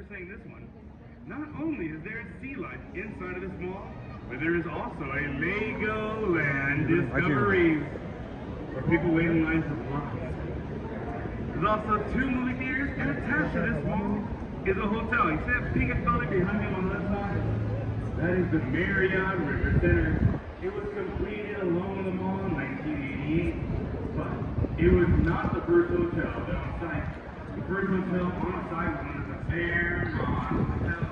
for saying this one. Not only is there a sea life inside of this mall, but there is also a Legoland Discoveries where people wait in line for blocks. There's also 2 movie theaters, and attached to this mall is a hotel. You see that pink building behind me on the left side? That is the Marriott River Center. It was completed along the mall in 1988, but it was not the first hotel that on site. The first hotel on site was known as the Fairmont Hotel,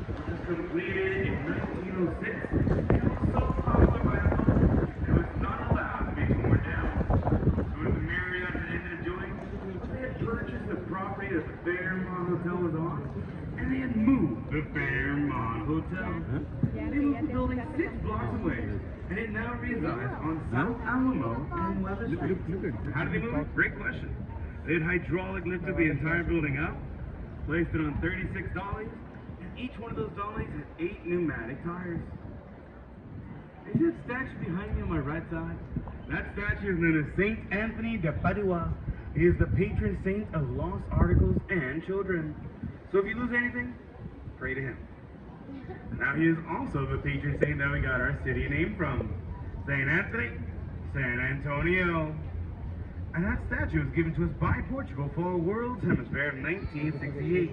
which was completed in 1906. It was so popular by the public, it was not allowed to be torn down. So when the Marriott had ended up doing, they had purchased the property that the Fairmont Hotel was on, and they had moved the Fairmont Hotel. They moved the building 6 blocks away, and it now resides on South Alamo and Weather Street. How did they move it? Great question. They had hydraulic lifted the entire building up, placed it on 36 dollies, and each one of those dollies had 8 pneumatic tires. You see that statue behind me on my right side? That statue is known as Saint Anthony de Padua. He is the patron saint of lost articles and children. So if you lose anything, pray to him. Now he is also the patron saint that we got our city name from. Saint Anthony, San Antonio. And that statue was given to us by Portugal for the World's Hemisphere of 1968.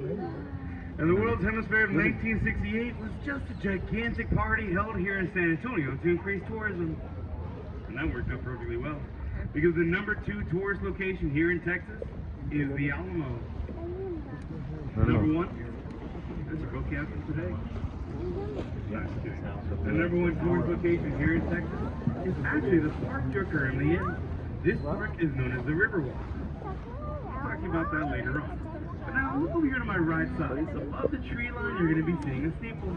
And the World's Hemisphere of 1968 was just a gigantic party held here in San Antonio to increase tourism. And that worked out perfectly well, because the number 2 tourist location here in Texas is the Alamo. Number 1, that's a book captain today. The number 1 tourist location here in Texas is actually the park you're currently in. This park is known as the Riverwalk. I'll talk to you about that later on. But now look over here to my right side. Above the tree line, you're going to be seeing a steeple.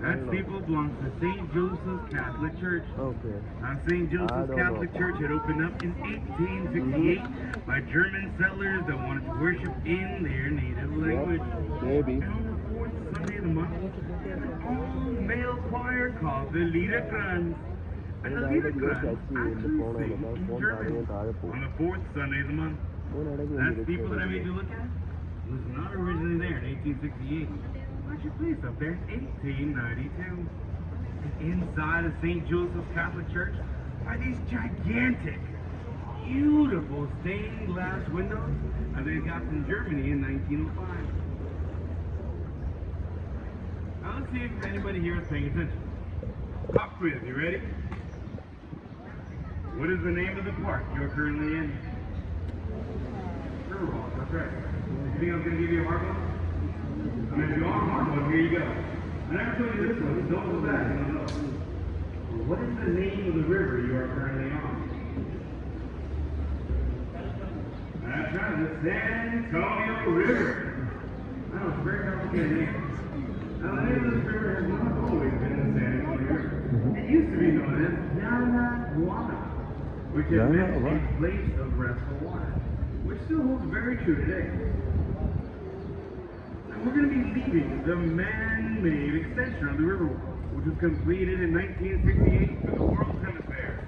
That steeple belongs to St. Joseph's Catholic Church. Okay. Now, St. Joseph's Catholic Church had opened up in 1868 by German settlers that wanted to worship in their native language. Maybe. And on the 4th Sunday of the month, there's an all-male choir called the Liederkranz. And the Liederkranz actually sing in German on the 4th Sunday of the month. That steeple that I made you look at was not originally there in 1868. It was actually placed up there in 1892. And inside of St. Joseph's Catholic Church are these gigantic, beautiful stained glass windows that they got from Germany in 1905. Now let's see if anybody here is paying attention. Pop quiz, you ready? What is the name of the park you're currently in? Riverwalk, that's right. You think I'm going to give you a hard one? I mean, if you want a hard one, here you go. I never told you this one, so don't go back, you don't know. What is the name of the river you are currently on? That's right, the San Antonio River. That was a very complicated name. Now, the name of this river has not always been the San Antonio River. It used to be known as Yanaguana, which has been a place of restful water, which still holds very true today. And we're going to be leaving the man-made extension of the Riverwalk, which was completed in 1968 for the World's Hemisphere.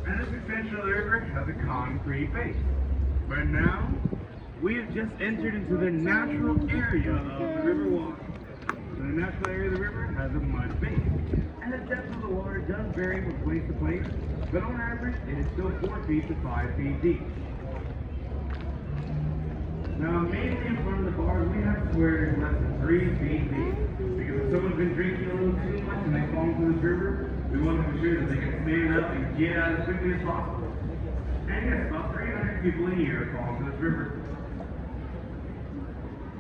And this extension of the river has a concrete base. But now, we have just entered into the natural area of the Riverwalk. So the natural area of the river has a mud base. And the depth of the water does vary from place to place, but on average, it is still 4 feet to 5 feet deep. Now, mainly in front of the bars, we have squares less than 3 feet deep. Because if someone's been drinking a little too much and they fall into this river, we want to make sure that they can stand up and get out as quickly as possible. And yes, about 300 people a year fall into this river.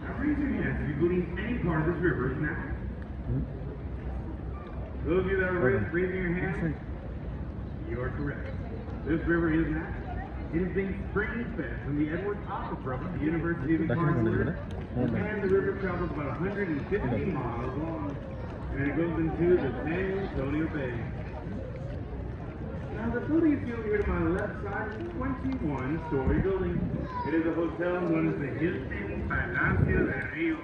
Now, raise your hands if you believe any part of this river is natural. Those of you that are raising your hands, you are correct. This river is natural. It is being spring-fed from the Edward Aquifer of the University of Wisconsin, and the river travels about 150 miles long, and it goes into the San Antonio Bay. Now, the building you see over here to my left side is a 21-story building. It is a hotel known as the Hilton Palacio del Rio.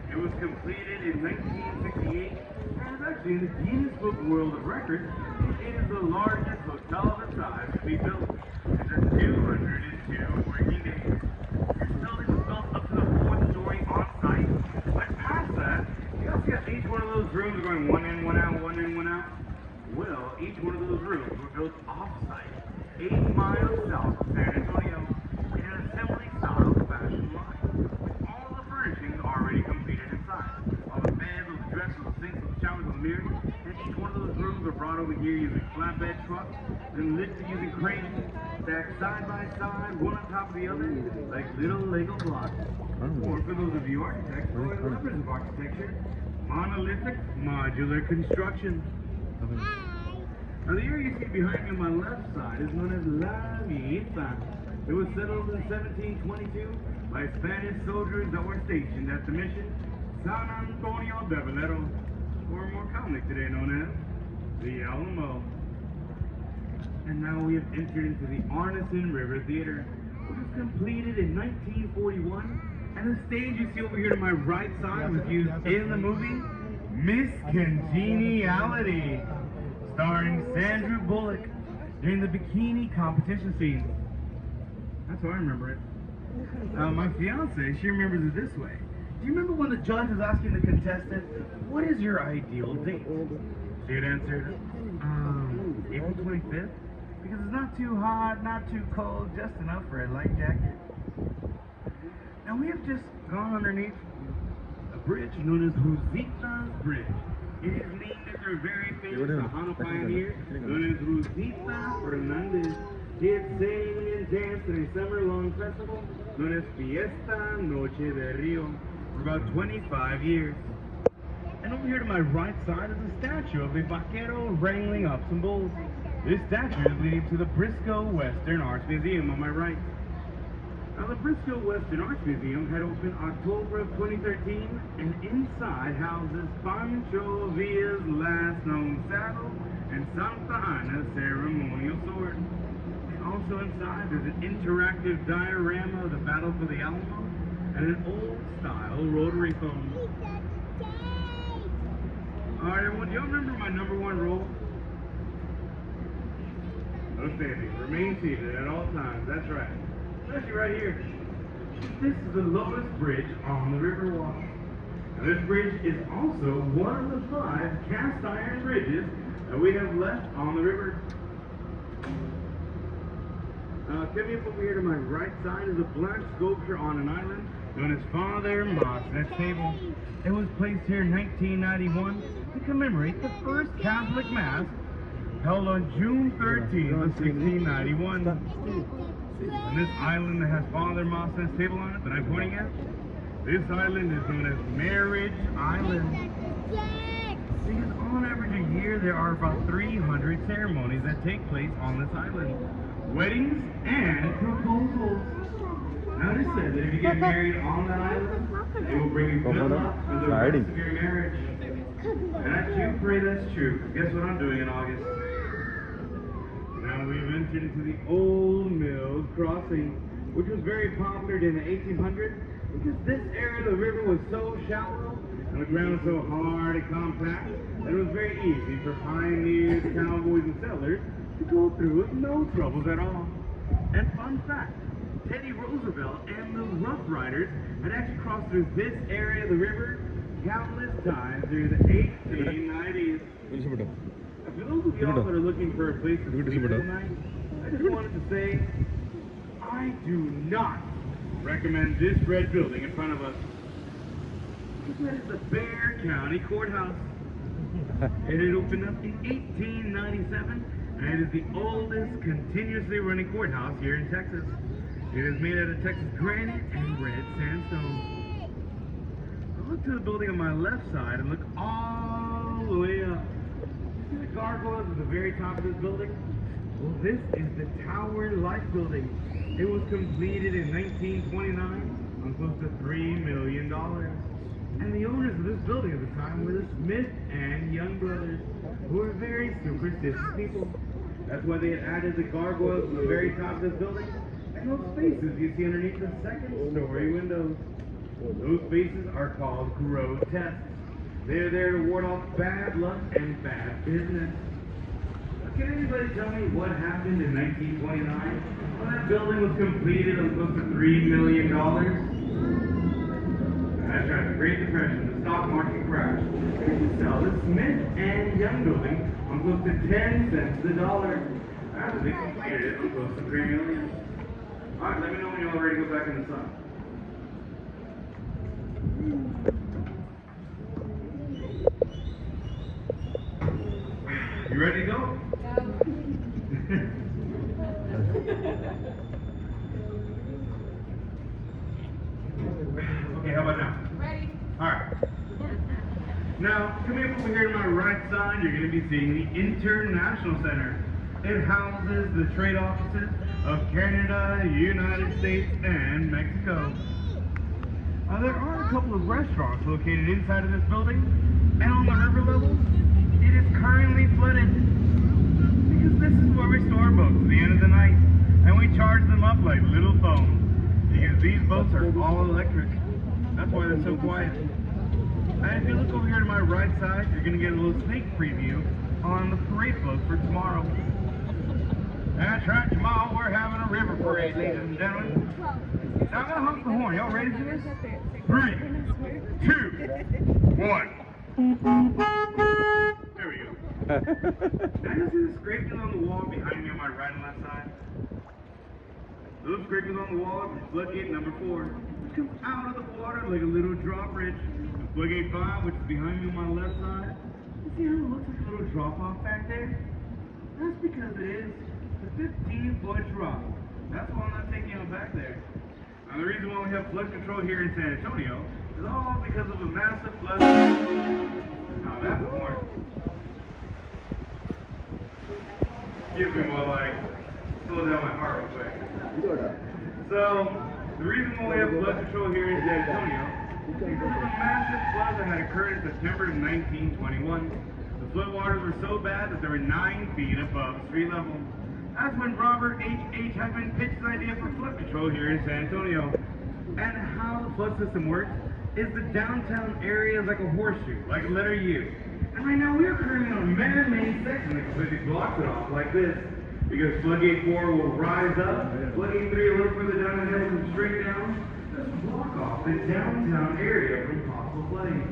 It was completed in 1968, and is actually in the Guinness Book World of Records. It is the largest hotel of its size to be built. It has 202 working days. This building was built up to the 4th story on site, rooms are going one in, one out, one in, one out. Well, each one of those rooms were built off-site, 8 miles south of San Antonio, in an assembly-style fashion line, with all the furnishings already completed inside. All the beds, all the dressers, all the sinks, all the showers, all the mirrors, and each one of those rooms were brought over here using flatbed trucks, and lifted using cranes, stacked side by side, one on top of the other, like little Lego blocks. Or for those of you architects, or lovers of architecture, monolithic modular construction. Now the area you see behind me on my left side is known as La Vieja. It was settled in 1722 by Spanish soldiers that were stationed at the mission San Antonio de Valero, or more commonly today known as the Alamo. And now we have entered into the Arneson River Theater, which was completed in 1941. And the stage you see over here to my right side was used in the movie Miss Congeniality, starring Sandra Bullock during the bikini competition scene. That's how I remember it. My fiance, she remembers it this way. Do you remember when the judge was asking the contestant, what is your ideal date? She had answered, April 25th, because it's not too hot, not too cold, just enough for a light jacket. Now we have just gone underneath a bridge known as Rosita's Bridge. It is named after a very famous Tejano pioneer known as Rosita Fernandez. He had sang and danced in a summer-long festival known as Fiesta Noche de Rio for about 25 years. And over here to my right side is a statue of a vaquero wrangling up some bulls. This statue is leading to the Briscoe Western Arts Museum on my right. Now, the Briscoe Western Arts Museum had opened October of 2013, and inside houses Pancho Villa's last known saddle and Santa Anna's ceremonial sword. And also inside, there's an interactive diorama of the Battle for the Alamo and an old-style rotary phone. All right, everyone, do y'all remember my #1 rule? No standing. Remain seated at all times. That's right. Especially right here. This is the lowest bridge on the Riverwalk. Now, this bridge is also one of the 5 cast iron bridges that we have left on the river. Coming up over here to my right side is a black sculpture on an island known as Father Mosset's Table. It was placed here in 1991 to commemorate the first Catholic Mass held on June 13th of 1691. And this island that has Father Mosset's Table on it that I'm pointing at, this island is known as Marriage Island. Because on average a year there are about 300 ceremonies that take place on this island. Weddings and proposals. Now it is said that if you get married on that island, it will bring you good luck for the rest of your marriage. And I do pray that's true. Guess what I'm doing in August? Now we've entered into the Old Mills Crossing, which was very popular in the 1800s because this area of the river was so shallow and the ground so hard and compact that it was very easy for pioneers, cowboys, and settlers to go through with no troubles at all. And fun fact, Teddy Roosevelt and the Rough Riders had actually crossed through this area of the river countless times during the 1890s. For those of y'all that are looking for a place to sleep tonight, I just wanted to say, I do not recommend this red building in front of us. That is the Bexar County Courthouse. It had opened up in 1897, and it is the oldest continuously running courthouse here in Texas. It is made out of Texas granite and red sandstone. I look to the building on my left side and look all the way up. The gargoyles at the very top of this building? Well, this is the Tower Life Building. It was completed in 1929 on close to $3 million. And the owners of this building at the time were the Smith and Young brothers, who were very superstitious people. That's why they had added the gargoyles at the very top of this building and those spaces you see underneath the second-story windows. Those spaces are called grotesques. They're there to ward off bad luck and bad business. Can anybody tell me what happened in 1929 when that building was completed on close to $3 million? That's right, the great Depression, the stock market crash, they can sell the Smith and Young building on close to 10 cents to the dollar. After they completed it on close to $3 million. Alright, let me know when you're all ready to go back in the sun. You ready to go? Okay, how about now? Ready. Alright. Now, coming up over here to my right side, you're going to be seeing the International Center. It houses the trade offices of Canada, United States, and Mexico. There are a couple of restaurants located inside of this building, and on the river level, it is currently flooded. Because this is where we store boats at the end of the night, and we charge them up like little phones. Because these boats are all electric. That's why they're so quiet. And if you look over here to my right side, you're going to get a little sneak preview on the parade float for tomorrow. That's right, tomorrow we're having a river parade, ladies and gentlemen. Now I'm going to honk the horn. Y'all ready for this? 3, 2, 1. There we go. Now you see the scrapings on the wall behind me on my right and left side? Those scrapings on the wall are floodgate number 4. It comes out of the water like a little drawbridge. Floodgate 5, which is behind me on my left side. You see how it looks like a little drop off back there? That's because it is the 15-foot drop. That's why I'm not taking it back there. Now the reason why we have flood control here in San Antonio is all because of a massive flood. Now that's more. Excuse me while I slow down my heart real quick. So, the reason why we have flood control here in San Antonio is because of a massive flood that had occurred in September of 1921. The flood waters were so bad that they were 9 feet above street level. That's when Robert H. Hudman pitched the idea for flood control here in San Antonio. And how the flood system works is the downtown area is like a horseshoe, like a letter U. And right now we are currently on a man-made section that completely blocks it off like this. Because floodgate 4 will rise up, floodgate 3 a little further down the hill and straight down. Just block off the downtown area from possible flooding.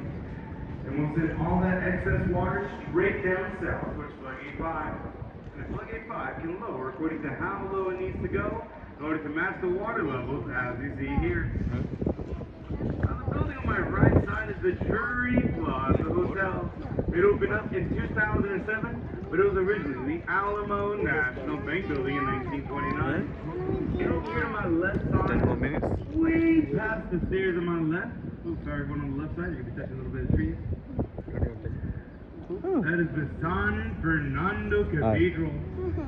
And we'll send all that excess water straight down south, which is floodgate 5. And floodgate 5 can lower according to how low it needs to go in order to match the water levels as you see here. Now the building on my right side is the Drury Plaza Hotel. It opened up in 2007, but it was originally the Alamo National Bank building in 1929. And over here on my left side, way past the stairs on my left. Oh, sorry, one on the left side. You're going to be touching a little bit of trees. That is the San Fernando Cathedral.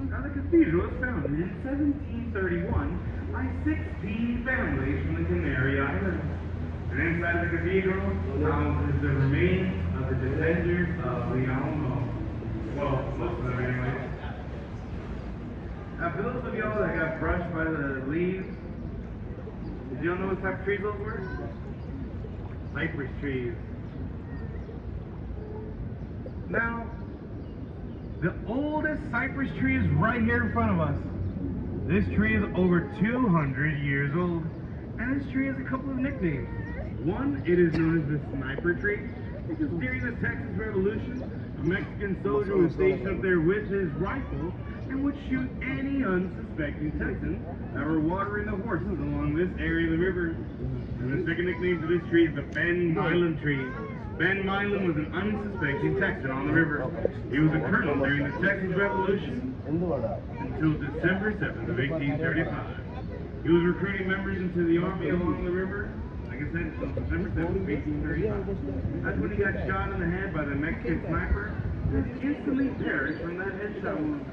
Now the cathedral was founded in 1731 by 16 families from the Canary Islands. And inside the cathedral houses the remains of the defenders of the Alamo. Well, most of them anyway. Now for those of y'all that got brushed by the leaves, did y'all know what type of trees those were? Cypress trees. Now, the oldest cypress tree is right here in front of us. This tree is over 200 years old. And this tree has a couple of nicknames. One, it is known as the sniper tree, because during the Texas Revolution, a Mexican soldier was stationed up there with his rifle and would shoot any unsuspecting Texans that were watering the horses along this area of the river. And the second nickname for this tree is the Ben Milam tree. Ben Milam was an unsuspecting Texan on the river. He was a colonel during the Texas Revolution until December 7th of 1835. He was recruiting members into the army along the river. Like I said, until December 7th of 1835. That's when he got shot in the head by the Mexican sniper and instantly perished from that headshot wound.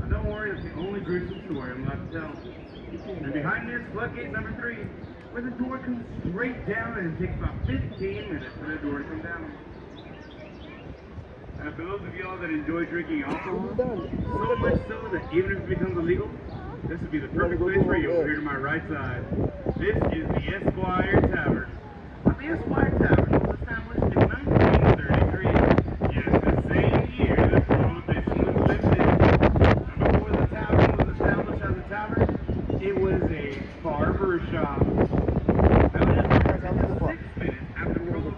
Now don't worry, it's the only gruesome story I'm about to tell. And behind this, floodgate number 3, where the door comes straight down and it takes about 15 minutes for the door to come down. And for those of y'all that enjoy drinking alcohol, so much so that even if it becomes illegal, this would be the perfect place for you over here to my right side. This is the Esquire Tavern. Now, the Esquire Tavern was established in 1933. Yes, the same year that Prohibition was lifted. And before the tavern was established as a tavern, it was a barber shop. Now, it is 6 minutes after Prohibition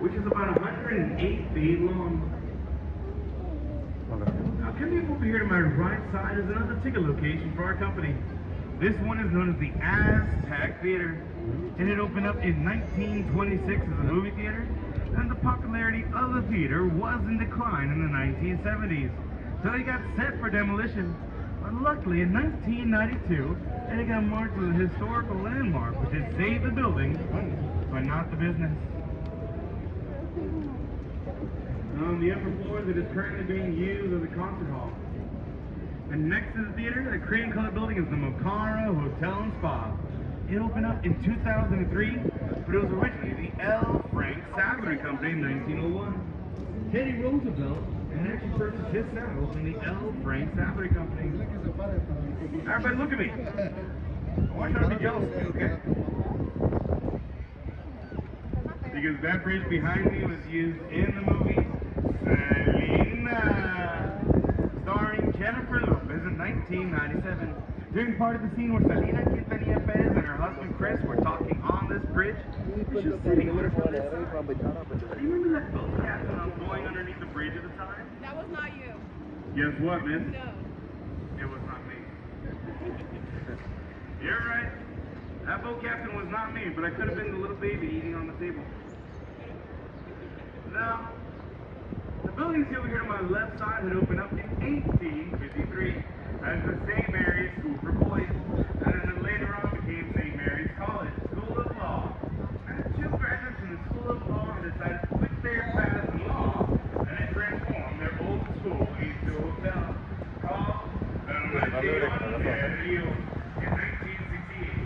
which is about 108 feet long. Now, coming up over here to my right side is another ticket location for our company. This one is known as the Aztec Theater, and it opened up in 1926 as a movie theater, and the popularity of the theater was in decline in the 1970s, so they got set for demolition. But luckily, in 1992, it got marked as a historical landmark, which has saved the building, but not the business. On the upper floor that is currently being used as a concert hall. And next to the theater, the cream colored building is the Mocara Hotel and Spa. It opened up in 2003, but it was originally the L. Frank Savory Company in 1901. Teddy Roosevelt actually purchased his saddle from the L. Frank Savory Company. Everybody look at me. I want you to be jealous of me, okay? Because that bridge behind me was used in the movie Selena, starring Jennifer Lopez in 1997. During part of the scene where Selena Quintanilla Perez and her husband Chris were talking on this bridge, she was sitting on her this side. Do you remember that boat captain I was going underneath the bridge at the time? That was not you. Guess what, miss? No. It was not me. You're right. That boat captain was not me, but I could have been the little baby eating on the table. Now, the buildings over here to my left side had opened up in 1853 as the St. Mary's School for Boys, and then later on became St. Mary's College, School of Law. And two graduates from the School of Law decided to quit their path in law and then transform their old school into a hotel called the Mansion del Rio in 1968.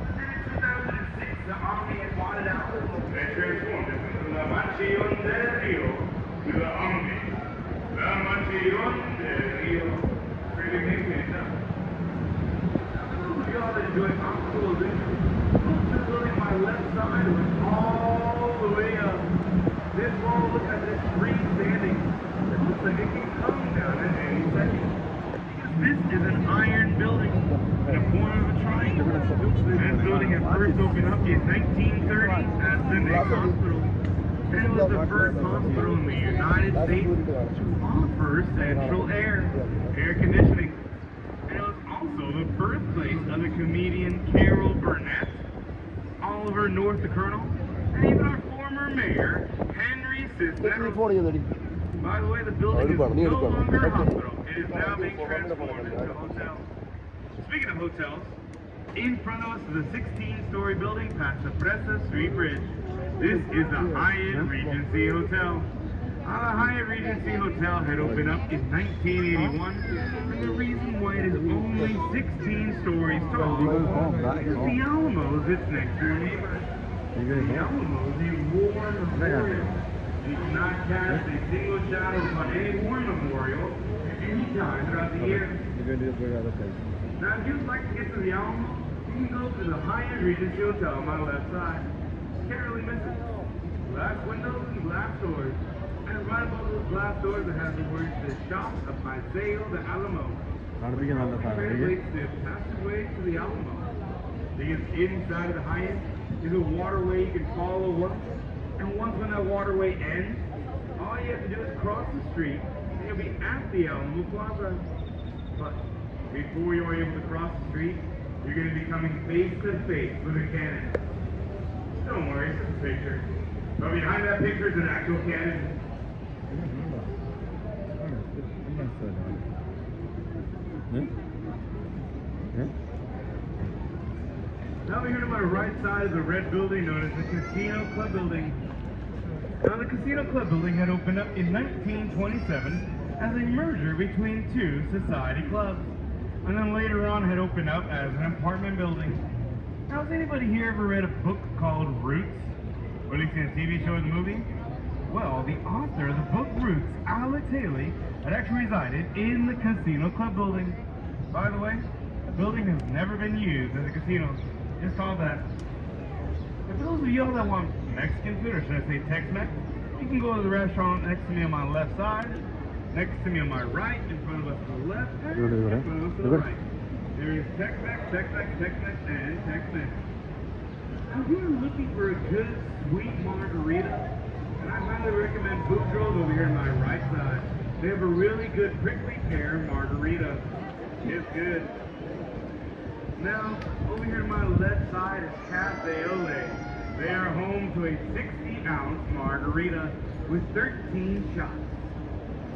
And then in 2006, the Omni had bought it out and transformed it into the Mansion del Rio to the Omni. The Mansion del Rio. Pretty amazing stuff. Now, for y'all that enjoy optical illusions, look to the building on my left side was all the way up. This wall, look at this freestanding. It looks like it can come down at any second. Because this is an iron building in the form of a triangle. This building had first opened up in 1930 as the Nick Hospital. And it was the first hospital in the United States to offer central air conditioning. And it was also the birthplace of the comedian Carol Burnett, Oliver North the Colonel, and even our former mayor, Henry Cisneros. By the way, the building is no longer a hospital. It is now being transformed into a hotel. Speaking of hotels, in front of us is a 16-story building past the Fresa Street Bridge. This is the Hyatt Regency Hotel. The Hyatt Regency Hotel had opened up in 1981, and the reason why it is only 16 stories tall is the Alamos its next door neighbor. The Alamos is a war memorial. You cannot cast a single shadow on any war memorial at any time throughout the year. Now, if you'd like to get to the Alamos, you can go to the Hyatt Regency Hotel on my left side. Can't really miss it. Glass windows and glass doors. And right above those glass doors it has the words, "The Shop of Paseo de Alamo." Translates to passageway to the Alamo. Because inside of the Hyatt is a waterway you can follow once. And once when that waterway ends, all you have to do is cross the street and you'll be at the Alamo Plaza. But before you're able to cross the street, you're going to be coming face to face with a cannon. Don't worry, it's just a picture. But behind that picture is an actual cannon. Now we're here to my right side is a red building known as the Casino Club Building. Now the Casino Club Building had opened up in 1927 as a merger between two society clubs. And then later on had opened up as an apartment building. Now, has anybody here ever read a book called Roots? Or at least seen a TV show or the movie? Well, the author of the book Roots, Alex Haley, had actually resided in the Casino Club Building. By the way, the building has never been used as a casino. Just called that. And for those of y'all that want Mexican food, or should I say Tex-Mex, you can go to the restaurant next to me on my left side, next to me on my right, in front of us to the left, and in front of us to the right. There is Tex-Mex, Tex-Mex, Tex-Mex, and Tex-Mex. Now, if you're looking for a good, sweet margarita, I highly recommend Boudreaux's over here on my right side. They have a really good prickly pear margarita. It's good. Now, over here on my left side is Cafe Ole. They are home to a 60-ounce margarita with 13 shots.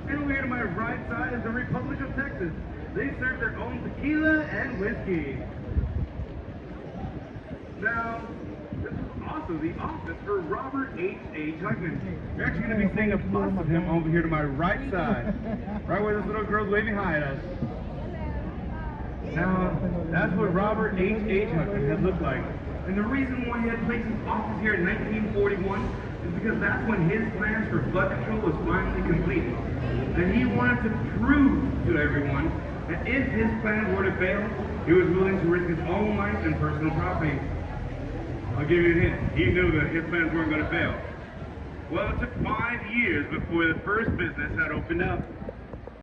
And over here to my right side is the Republic of Texas. They serve their own tequila and whiskey. Now, this is also the office for Robert H.H. Huckman. You're actually going to be seeing a bust of him over here to my right side. Right where this little girl's waving hi at us. Now, that's what Robert H.H. Huckman had looked like. And the reason why he had placed his office here in 1941 is because that's when his plans for flood control was finally completed. And he wanted to prove to everyone that if his plans were to fail, he was willing to risk his own life and personal property. I'll give you a hint. He knew that his plans weren't going to fail. Well, it took 5 years before the first business had opened up.